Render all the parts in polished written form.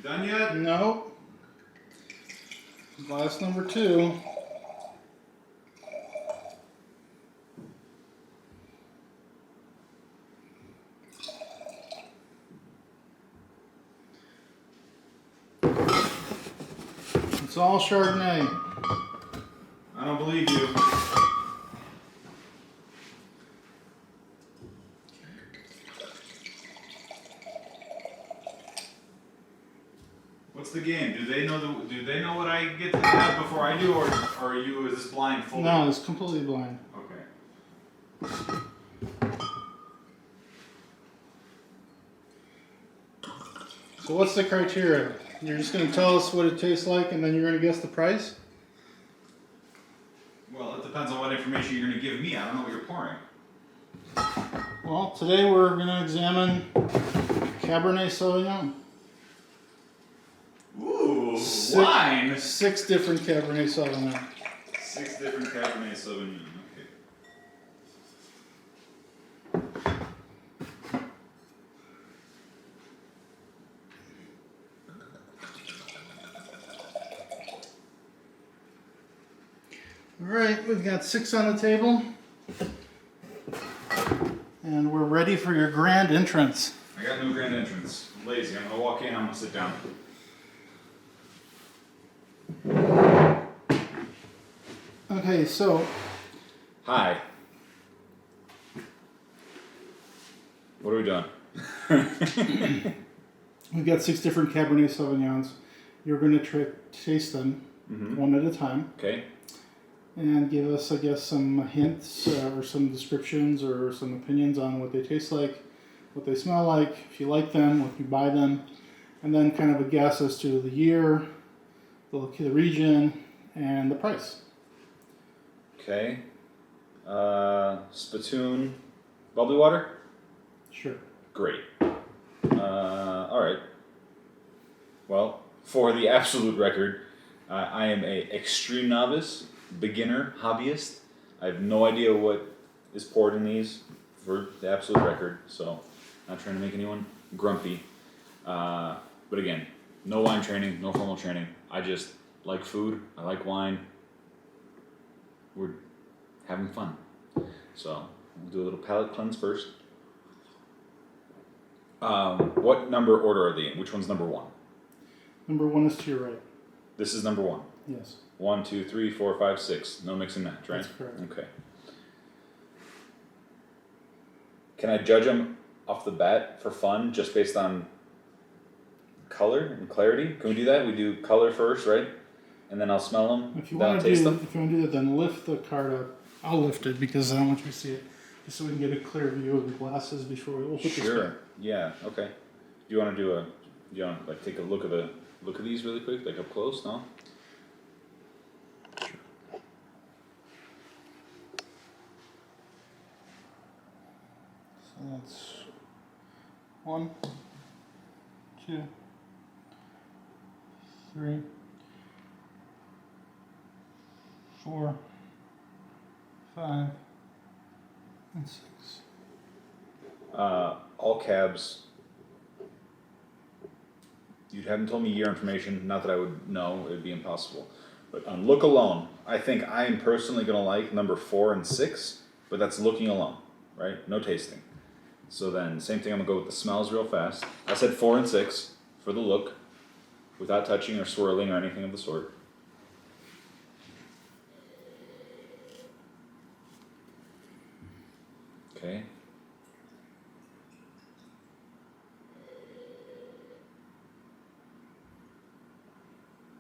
Done yet? No. Glass number 2. It's all Chardonnay. I don't believe you. What's the game? Do they know what I get to have before I do, or is this blindfolded? No, it's completely blind. Okay. So what's the criteria? You're just going to tell us what it tastes like, and then you're going to guess the price? Well, it depends on what information you're going to give me. I don't know what you're pouring. Well, today we're going to examine Cabernet Sauvignon. Ooh, wine! 6 different Cabernet Sauvignon. 6 different Cabernet Sauvignon. All right, we've got 6 on the table. And we're ready for your grand entrance. I got no grand entrance. I'm lazy. I'm going to walk in, I'm going to sit down. Okay, so... Hi. What are we doing? We've got 6 different Cabernet Sauvignons. You're going to taste them one at a time. Okay. And give us, I guess, some hints or some descriptions or some opinions on what they taste like, what they smell like, if you like them, if you buy them, and then kind of a guess as to the year, the region, and the price. Okay. Spittoon, bubbly water? Sure. Great. All right. Well, for the absolute record, I am a extreme novice, beginner, hobbyist. I have no idea what is poured in these, for the absolute record, so not trying to make anyone grumpy. But again, no wine training, no formal training. I just like food, I like wine. We're having fun. So we'll do a little palate cleanse first. What number order are they in? Which one's number 1? Number 1 is to your right. This is number 1. Yes. 1, 2, 3, 4, 5, 6. No mix and match, right? That's correct. Okay. Can I judge them off the bat for fun, just based on color and clarity? Can we do that? We do color first, right? And then I'll smell them. If you want to do that, then lift the card up. I'll lift it because I don't want you to see it, just so we can get a clear view of the glasses before we open this. Sure. Yeah. Okay. Do you want to like take a look at these really quick, like up close? No. Sure. So that's 1, 2, 3, 4, 5, and 6. All cabs. You haven't told me year information. Not that I would know; it would be impossible. But on look alone, I think I am personally going to like number 4 and 6. But that's looking alone, right? No tasting. So then, same thing. I'm gonna go with the smells real fast. I said 4 and 6 for the look, without touching or swirling or anything of the sort. Okay.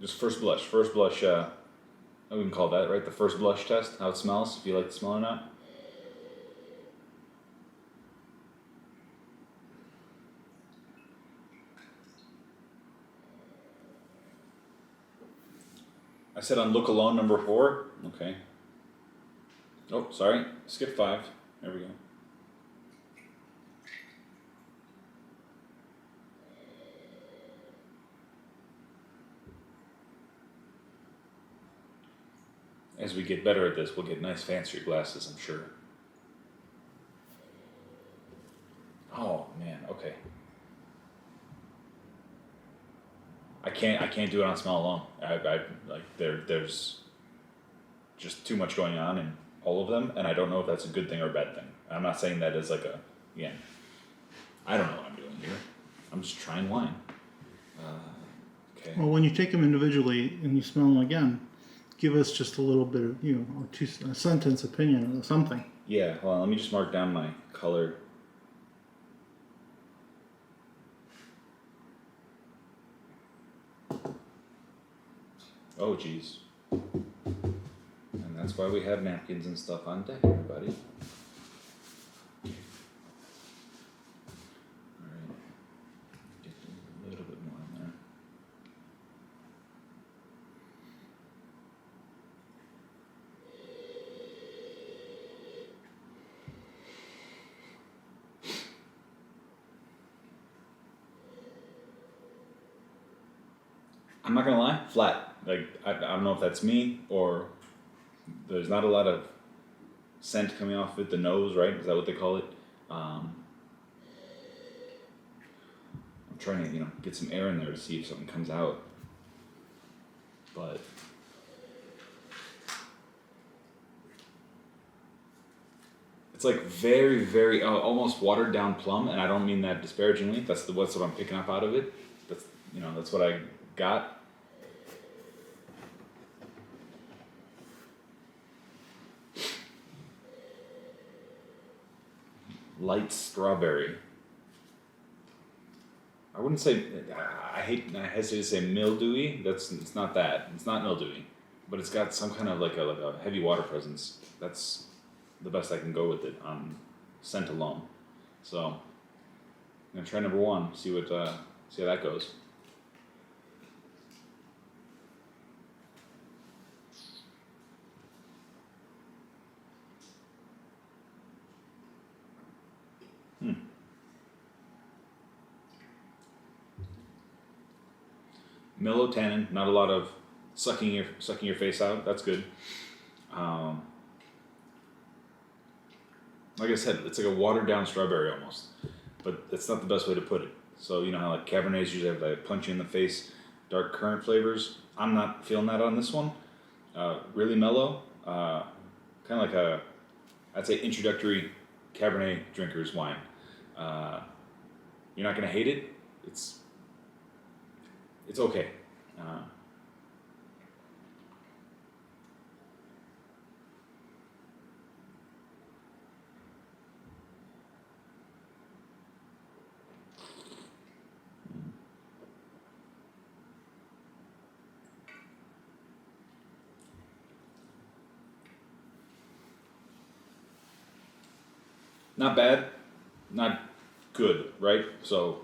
Just first blush. We can call that, right? The first blush test, how it smells, if you like the smell or not. I said on look alone, number 4. Okay. Oh, sorry. Skip 5. There we go. As we get better at this, we'll get nice fancier glasses, I'm sure. Oh, man, okay. I can't do it on smell alone. I like there's just too much going on in all of them, and I don't know if that's a good thing or a bad thing. I'm not saying that as like a, again, I don't know what I'm doing here. I'm just trying wine. Okay. Well, when you take them individually and you smell them again, give us just a little bit of, or a sentence opinion or something. Yeah, hold on, let me just mark down my color. Oh, geez. And that's why we have napkins and stuff on deck, everybody. Alright. Get a little bit more in there. I'm not gonna lie, flat. Like, I don't know if that's me or there's not a lot of scent coming off it. The nose, right? Is that what they call it? I'm trying to, get some air in there to see if something comes out. But it's like very, very almost watered down plum, and I don't mean that disparagingly. That's what I'm picking up out of it. That's what I got. Light strawberry. I wouldn't say, I hesitate to say mildewy. It's not that. It's not mildewy, but it's got some kind of like a heavy water presence. That's the best I can go with it on scent alone. So I'm gonna try number one. See how that goes. Mellow tannin, not a lot of sucking your face out. That's good. Like I said, it's like a watered down strawberry almost, but that's not the best way to put it. So you know how like Cabernets usually have like punch you in the face, dark currant flavors. I'm not feeling that on this one. Really mellow, kind of like I'd say introductory Cabernet drinker's wine. You're not gonna hate it. It's okay. Not bad, not good, right? So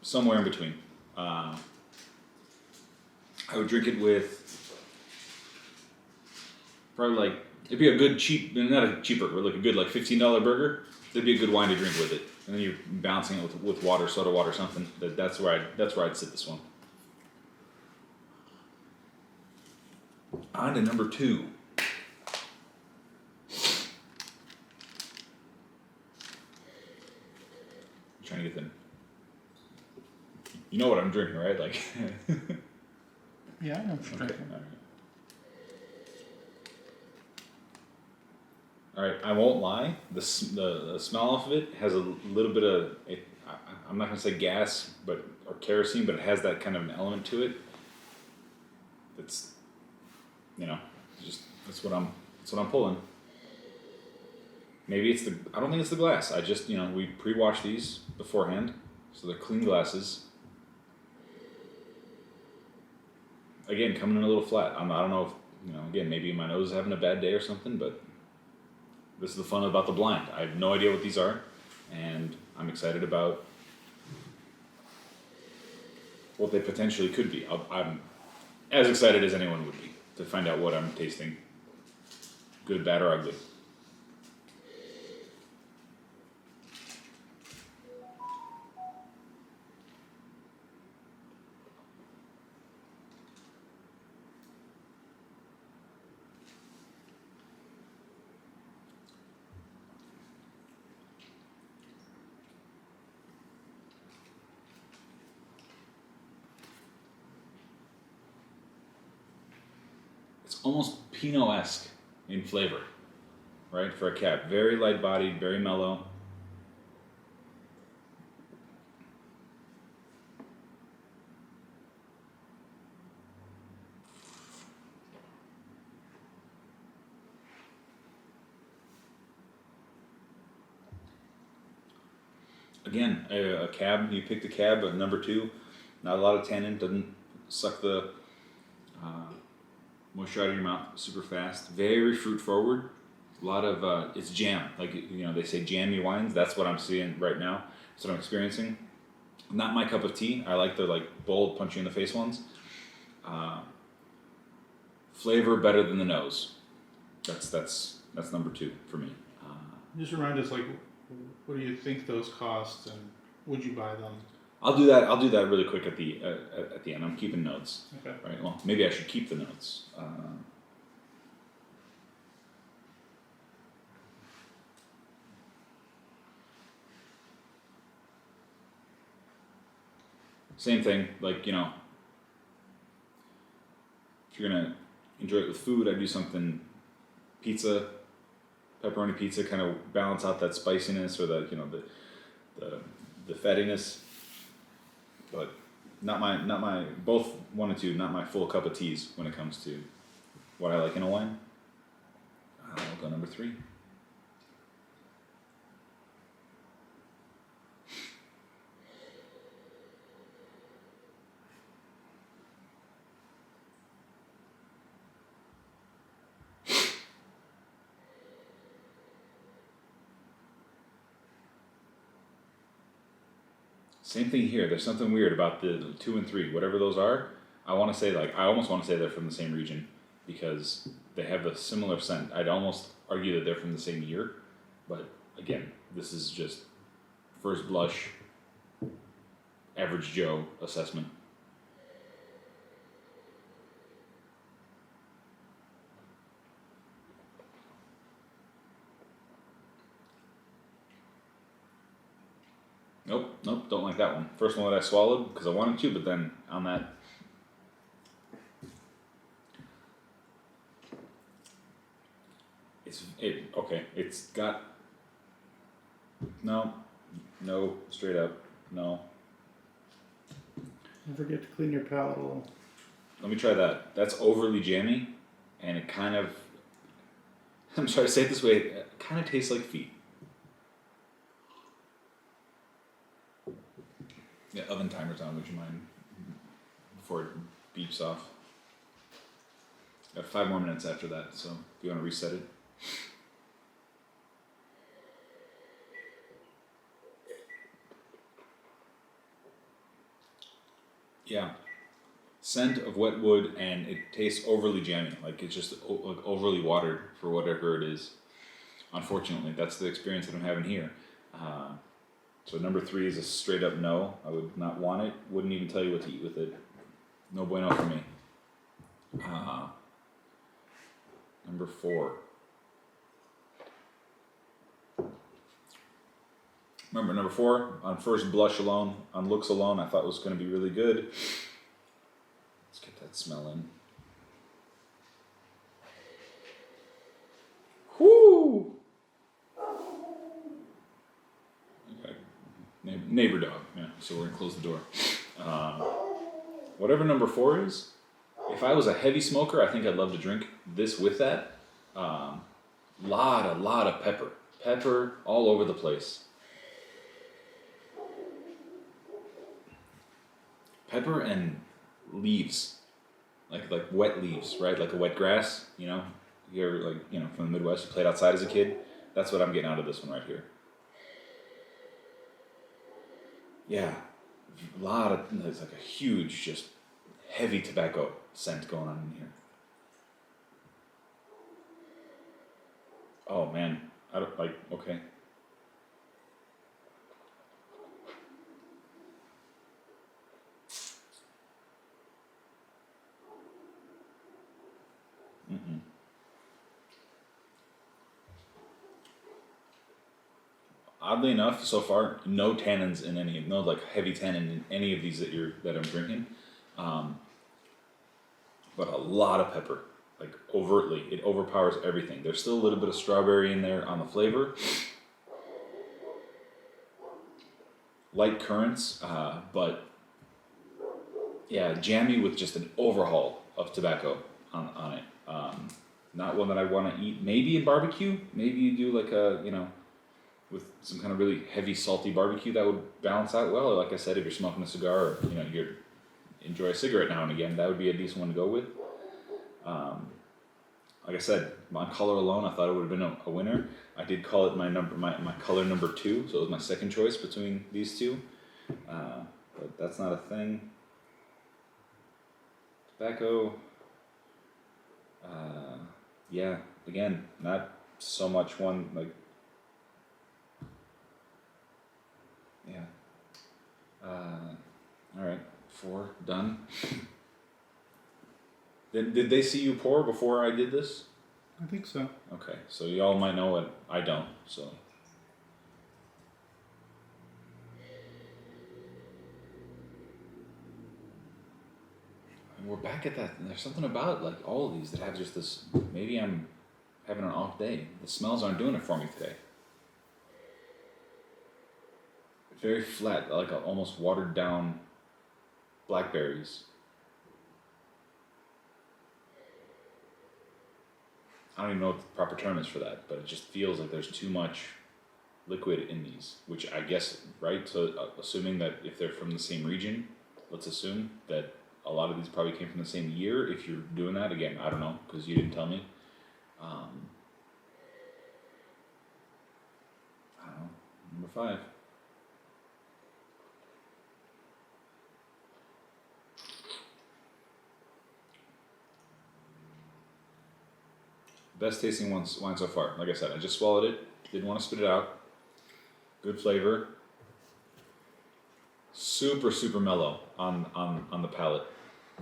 somewhere in between. I would drink it with probably like, it'd be a good cheap, not a cheaper, but like a good like $15 burger. That'd be a good wine to drink with it, and then you're balancing it with water, soda water, something. That's where I'd sit this one. On to number two. Trying to get them. You know what I'm drinking, right? Like. Yeah, I know what you're drinking. All right, I won't lie. The smell off of it has a little bit of. I'm not gonna say gas, or kerosene, but it has that kind of an element to it. That's, that's what I'm pulling. Maybe it's I don't think it's the glass. I just, we pre-wash these beforehand, so they're clean glasses. Again, coming in a little flat. I don't know if, again, maybe my nose is having a bad day or something, but this is the fun about the blind. I have no idea what these are, and I'm excited about what they potentially could be. I'm as excited as anyone would be to find out what I'm tasting. Good, bad, or ugly. almost Pinot-esque in flavor, right? For a cab, very light-bodied, very mellow. Again, a cab. You picked a cab, but number 2, not a lot of tannin. Doesn't suck the moisture out of your mouth super fast. Very fruit forward. A lot of it's jam. Like they say, jammy wines. That's what I'm seeing right now. That's what I'm experiencing. Not my cup of tea. I like the bold, punchy in the face ones. Flavor better than the nose. That's number 2 for me. Just remind us, what do you think those cost, and would you buy them? I'll do that really quick at the end. I'm keeping notes. Okay. Right. Well, maybe I should keep the notes. Same thing. If you're gonna enjoy it with food, I do something pizza, pepperoni pizza, kind of balance out that spiciness or the fattiness. But not my both 1 and 2, not my full cup of teas when it comes to what I like in a wine. I'll go number 3. Same thing here. There's something weird about the 2 and 3, whatever those are. I almost want to say they're from the same region because they have a similar scent. I'd almost argue that they're from the same year, but again, this is just first blush, average Joe assessment. Nope, don't like that one. First one that I swallowed because I wanted to, but then on that. It's got. No, straight up, no. Don't forget to clean your palate a little. Let me try that. That's overly jammy, and it kind of. I'm sorry to say it this way, it kind of tastes like feet. Yeah, oven timer's on, would you mind? Before it beeps off. Got 5 more minutes after that, so if you want to reset it. Yeah. Scent of wet wood, and it tastes overly jammy. Like it's just overly watered for whatever it is. Unfortunately, that's the experience that I'm having here. So number 3 is a straight up no. I would not want it. Wouldn't even tell you what to eat with it. No bueno for me. Number 4. Remember, number 4, on first blush alone, on looks alone, I thought was going to be really good. Let's get that smell in. Whoo! Neighbor dog, yeah, so we're gonna close the door. Whatever number 4 is, if I was a heavy smoker, I think I'd love to drink this with that. Lot of pepper all over the place. Pepper and leaves, like wet leaves, right? Like a wet grass, you ever from the Midwest, you played outside as a kid. That's what I'm getting out of this one right here. Yeah, there's like a huge, just heavy tobacco scent going on in here. Oh man, I don't okay. Mm-mm. Oddly enough, so far, no tannins in no heavy tannin in any of these that I'm drinking, but a lot of pepper. like overtly. It overpowers everything. There's still a little bit of strawberry in there on the flavor. Light currants, but yeah, jammy with just an overhaul of tobacco on it. Not one that I want to eat. Maybe in barbecue. Maybe you do like a, with some kind of really heavy, salty barbecue that would balance out well. Or like I said, if you're smoking a cigar or, you enjoy a cigarette now and again, that would be a decent one to go with. Like I said, on color alone, I thought it would have been a winner. I did call it my color number 2, so it was my second choice between these two. But that's not a thing. Tobacco, yeah, again, not so much one, like, yeah. Alright, 4, done. Did they see you pour before I did this? I think so. Okay, so y'all might know it. I don't, so. And we're back at that. And there's something about like all of these that have just this. Maybe I'm having an off day. The smells aren't doing it for me today. Very flat, like almost watered down blackberries. I don't even know what the proper term is for that, but it just feels like there's too much liquid in these, which I guess, right? So assuming that if they're from the same region, let's assume that a lot of these probably came from the same year. If you're doing that, again, I don't know, because you didn't tell me. I don't know, number 5. Best tasting wine so far. Like I said, I just swallowed it. Didn't want to spit it out. Good flavor. Super, super mellow on the palate.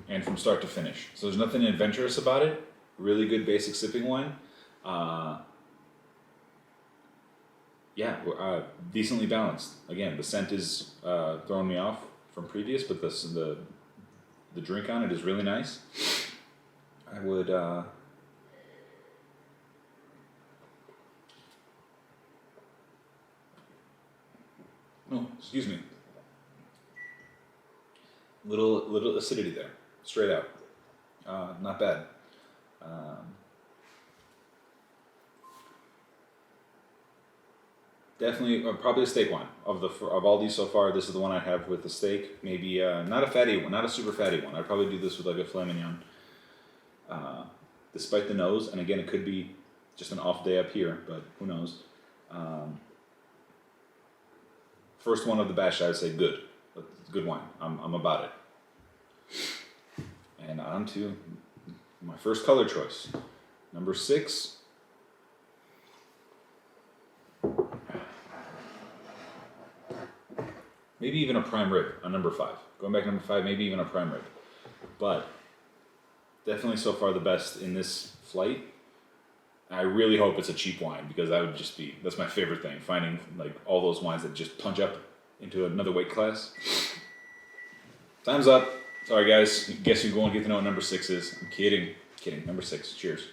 And from start to finish. So there's nothing adventurous about it. Really good basic sipping wine. Decently balanced. Again, the scent is throwing me off from previous, but the drink on it is really nice. I would... Oh, excuse me. Little acidity there, straight out. Not bad. Definitely, probably a steak wine of all these so far. This is the one I have with the steak. Maybe not a fatty one, not a super fatty one. I'd probably do this with like a filet mignon. Despite the nose, and again, it could be just an off day up here, but who knows. First one of the batch, I would say good. Good wine. I'm about it. And on to my first color choice. Number 6. Maybe even a prime rib on number 5. Going back to number 5, maybe even a prime rib. But definitely so far the best in this flight. I really hope it's a cheap wine, because that's my favorite thing, finding like all those wines that just punch up into another weight class. Time's up. Sorry guys, guess you won't get to know what number 6 is. I'm kidding. Number 6, cheers.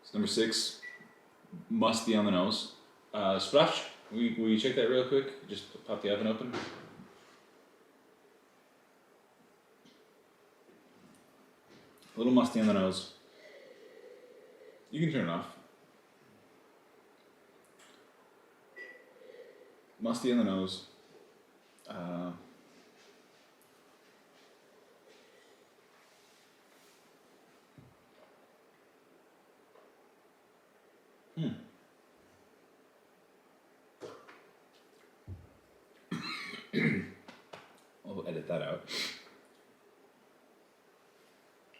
It's number 6, musty on the nose. Sprawdź, will you check that real quick? Just pop the oven open. A little musty on the nose. You can turn it off. Musty on the nose. We'll edit that out.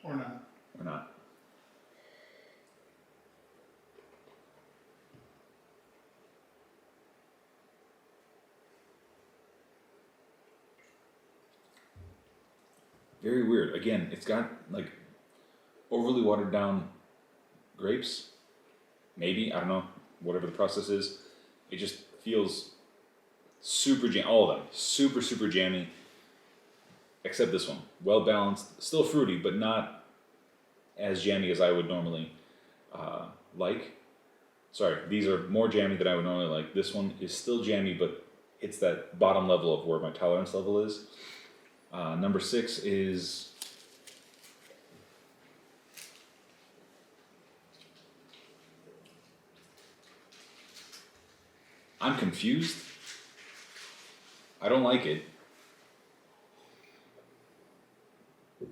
Or not. Or not. Very weird. Again, it's got like overly watered down grapes. Maybe, I don't know, whatever the process is. It just feels super jammy. All of them, super, super jammy. except this one. Well balanced, still fruity, but not as jammy as I would normally like. Sorry, these are more jammy than I would normally like. This one is still jammy, but it's that bottom level of where my tolerance level is. Number 6 is... I'm confused. I don't like it.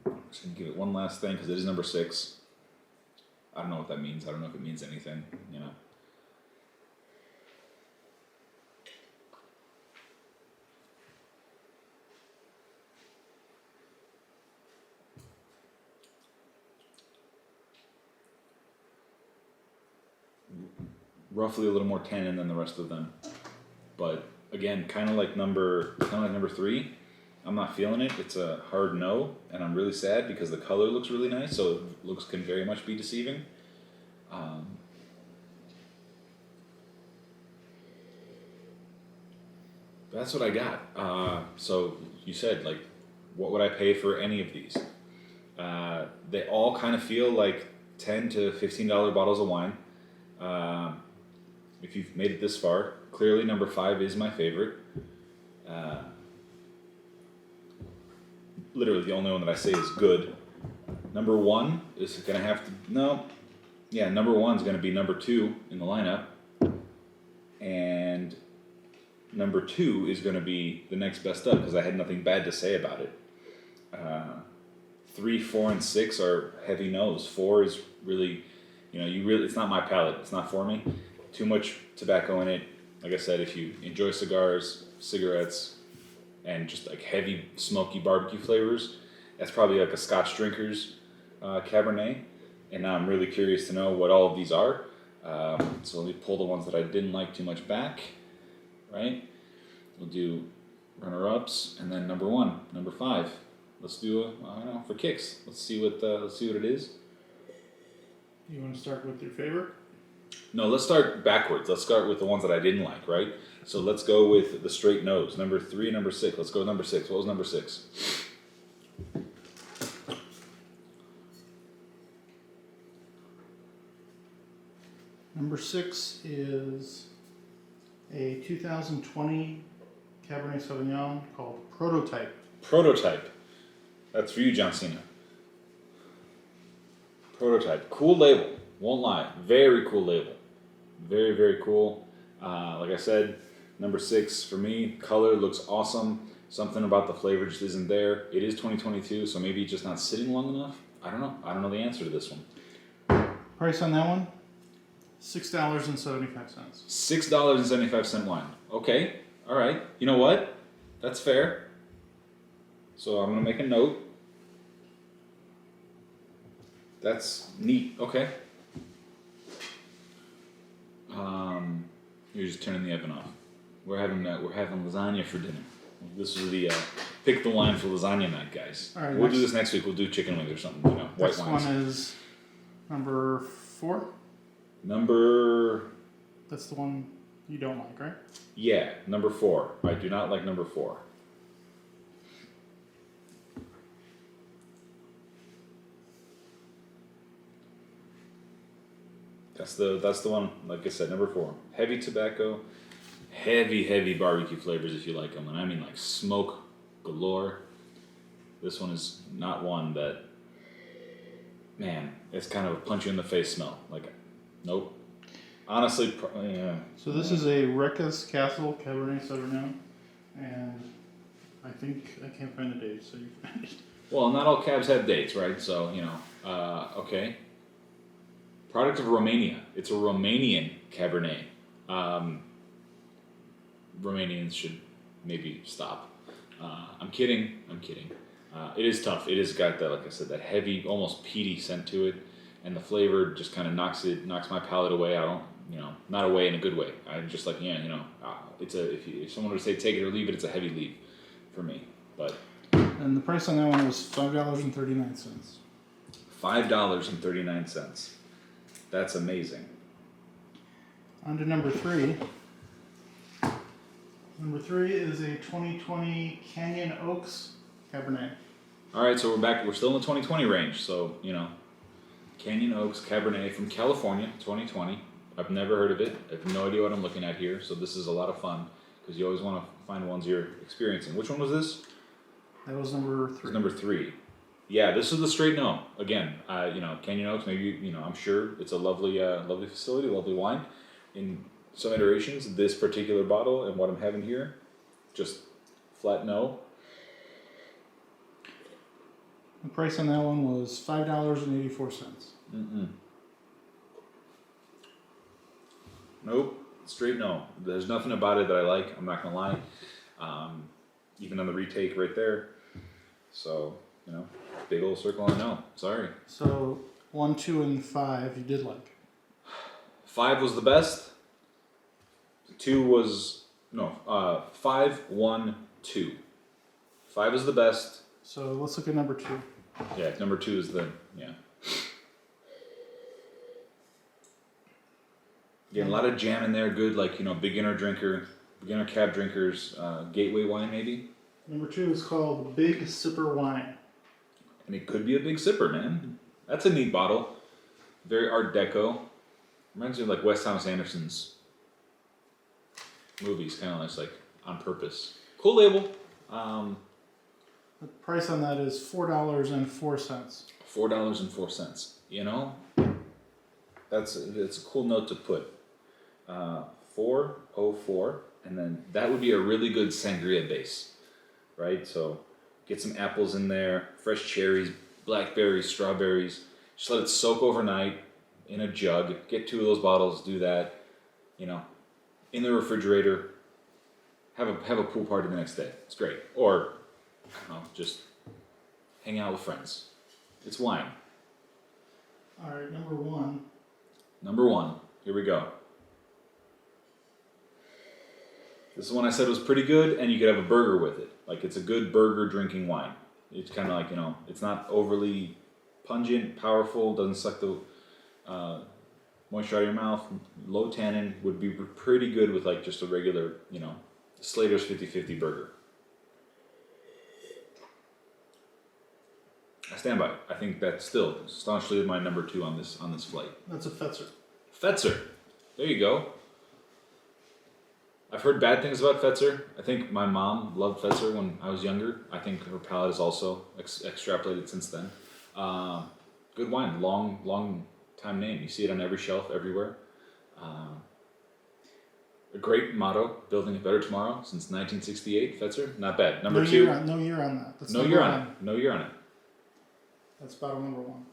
I'm just going to give it one last thing because it is number 6. I don't know what that means. I don't know if it means anything, you know. Roughly a little more tannin than the rest of them, but again, kind of like number 3. I'm not feeling it. It's a hard no, and I'm really sad because the color looks really nice. So it looks can very much be deceiving. That's what I got. So you said, like, what would I pay for any of these? They all kind of feel like $10 to $15 bottles of wine. If you've made it this far, clearly number 5 is my favorite. Literally the only one that I say is good. Number 1 is going to have to... No. Yeah, number 1 is going to be number 2 in the lineup. And number 2 is going to be the next best up because I had nothing bad to say about it. 3, 4, and 6 are heavy no's. 4 is really... it's not my palate. It's not for me. Too much tobacco in it. Like I said, if you enjoy cigars, cigarettes, and just like heavy, smoky barbecue flavors, that's probably like a Scotch drinker's Cabernet. And now I'm really curious to know what all of these are. So let me pull the ones that I didn't like too much back. Right? We'll do runner-ups, and then number 1, number 5. Let's do I don't know, for kicks. Let's see what it is. You want to start with your favorite? No, let's start backwards. Let's start with the ones that I didn't like, right? So let's go with the straight nose. Number 3, number 6. Let's go with number 6. What was number 6? Number 6 is a 2020 Cabernet Sauvignon called Prototype. Prototype. That's for you, John Cena. Prototype. Cool label. Won't lie. Very cool label. Very, very cool. Like I said, number 6 for me. Color looks awesome. Something about the flavor just isn't there. It is 2022, so maybe it's just not sitting long enough. I don't know. I don't know the answer to this one. Price on that one? $6.75. $6.75 wine. Okay. All right. You know what? That's fair. So I'm going to make a note. That's neat. Okay. You're just turning the oven off. We're having lasagna for dinner. This is the pick the wine for lasagna night, guys. All right, we'll do this next week. We'll do chicken wings or something. White next wines. One is number 4. That's the one you don't like, right? Yeah, number 4. I do not like number 4. That's the one, like I said, number 4. Heavy tobacco, heavy barbecue flavors if you like them. And I mean like smoke galore. This one is not one that, man, it's kind of a punch you in the face smell. Like, nope. Honestly, yeah. So this is a Recaş Castle Cabernet Sauvignon, and I think I can't find the date, so you find it. Well, not all cabs have dates, right? So, okay. Product of Romania. It's a Romanian Cabernet. Romanians should maybe stop. I'm kidding. It is tough. It has got that, like I said, that heavy, almost peaty scent to it, and the flavor just kind of knocks my palate away. I don't, not away in a good way. I'm just like, if someone were to say take it or leave it, it's a heavy leave for me. But. And the price on that one was $5.39. $5.39. That's amazing. On to number 3. Number 3 is a 2020 Canyon Oaks Cabernet. All right, so we're back. We're still in the 2020 range. So, Canyon Oaks Cabernet from California, 2020. I've never heard of it. I have no idea what I'm looking at here. So this is a lot of fun because you always want to find ones you're experiencing. Which one was this? That was number 3. It was number 3. Yeah, this is the straight no. Again, Canyon Oaks, maybe, I'm sure it's a lovely facility, lovely wine. In some iterations, this particular bottle and what I'm having here, just flat no. The price on that one was $5.84. Nope, straight no. There's nothing about it that I like, I'm not going to lie. Even on the retake right there. So, big old circle on no. Sorry. So 1, 2, and 5 you did like. 5 was the best. 2 was 5, 1, 2. 5 is the best. So let's look at number 2. Yeah, number 2 is Again, a lot of jam in there. Good, beginner cab drinkers, gateway wine maybe. Number 2 is called Big Sipper Wine. And it could be a big sipper, man. That's a neat bottle. Very Art Deco. Reminds me of like Wes Thomas Anderson's movies, kind of like on purpose. Cool label. The price on that is $4.04. $4.04. That's a cool note to put. 404, and then that would be a really good sangria base, right? So get some apples in there, fresh cherries, blackberries, strawberries. Just let it soak overnight in a jug. Get 2 of those bottles. Do that. In the refrigerator. Have a pool party the next day. It's great. Or just hang out with friends. It's wine. All right, number 1. Number 1. Here we go. This is one I said was pretty good, and you could have a burger with it. Like, it's a good burger drinking wine. It's kind of like, it's not overly pungent, powerful, doesn't suck the moisture out of your mouth. Low tannin would be pretty good with like just a regular, Slaters 50/50 burger. I stand by it. I think that's still staunchly my number 2 on this flight. That's a Fetzer. Fetzer. There you go. I've heard bad things about Fetzer. I think my mom loved Fetzer when I was younger. I think her palate has also extrapolated since then. Good wine. Long time name. You see it on every shelf everywhere. A great motto, building a better tomorrow since 1968. Fetzer. Not bad. Number 2. No year on that. That's no year on it. No year on it. That's bottle number 1.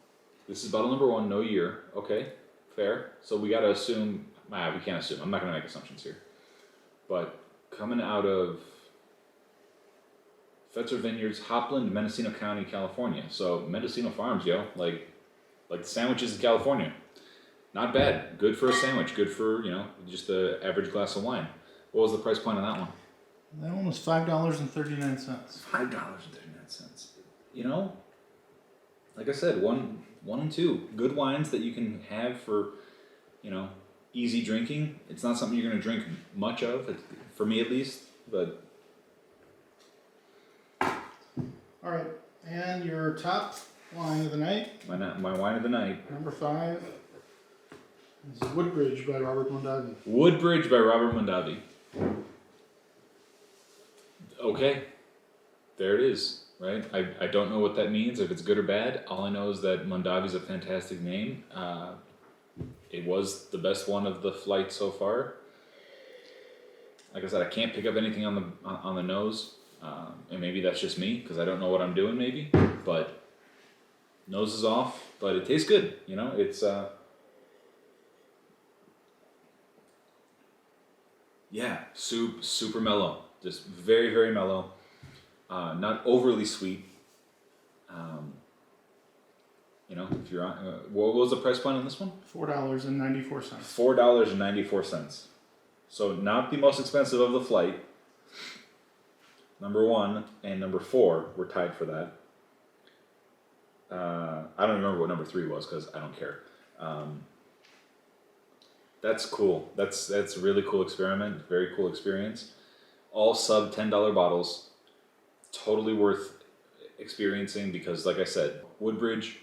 This is bottle number 1, no year. Okay, fair. So we got to assume, we can't assume. I'm not going to make assumptions here. But coming out of Fetzer Vineyards, Hopland, Mendocino County, California. So Mendocino Farms, like the sandwiches in California. Not bad. Good for a sandwich. Good for, just the average glass of wine. What was the price point on that one? That one was $5.39. $5.39. Like I said, one and 2 good wines that you can have for, easy drinking. It's not something you're going to drink much of, for me at least. But all right, and your top wine of the night. My wine of the night. Number 5 is Woodbridge by Robert Mondavi. Woodbridge by Robert Mondavi. Okay, there it is. Right? I don't know what that means, if it's good or bad. All I know is that Mondavi's a fantastic name. It was the best one of the flight so far. Like I said, I can't pick up anything on the nose, and maybe that's just me because I don't know what I'm doing. Maybe, but nose is off. But it tastes good. It's super mellow, just very, very mellow. Not overly sweet. If you're on, what was the price point on this one? $4.94. $4.94. So not the most expensive of the flight. Number 1 and number 4 were tied for that. I don't remember what number 3 was because I don't care. That's cool. That's a really cool experiment. Very cool experience. All sub $10 bottles. Totally worth experiencing because, like I said, Woodbridge,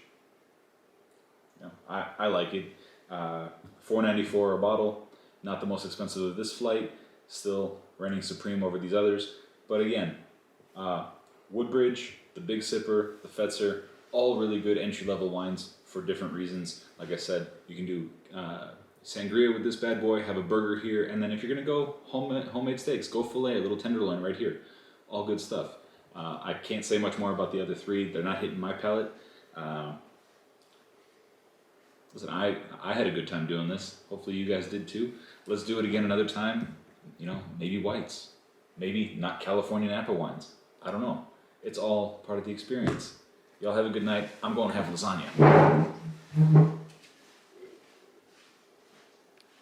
I like it. $4.94 a bottle, not the most expensive of this flight, still reigning supreme over these others. But again, Woodbridge, the Big Sipper, the Fetzer, all really good entry-level wines for different reasons. Like I said, you can do sangria with this bad boy, have a burger here, and then if you're gonna go homemade steaks, go filet, a little tenderloin right here. All good stuff. I can't say much more about the other three. They're not hitting my palate. Listen, I had a good time doing this. Hopefully you guys did too. Let's do it again another time. Maybe whites. Maybe not California Napa wines. I don't know. It's all part of the experience. Y'all have a good night. I'm going to have lasagna.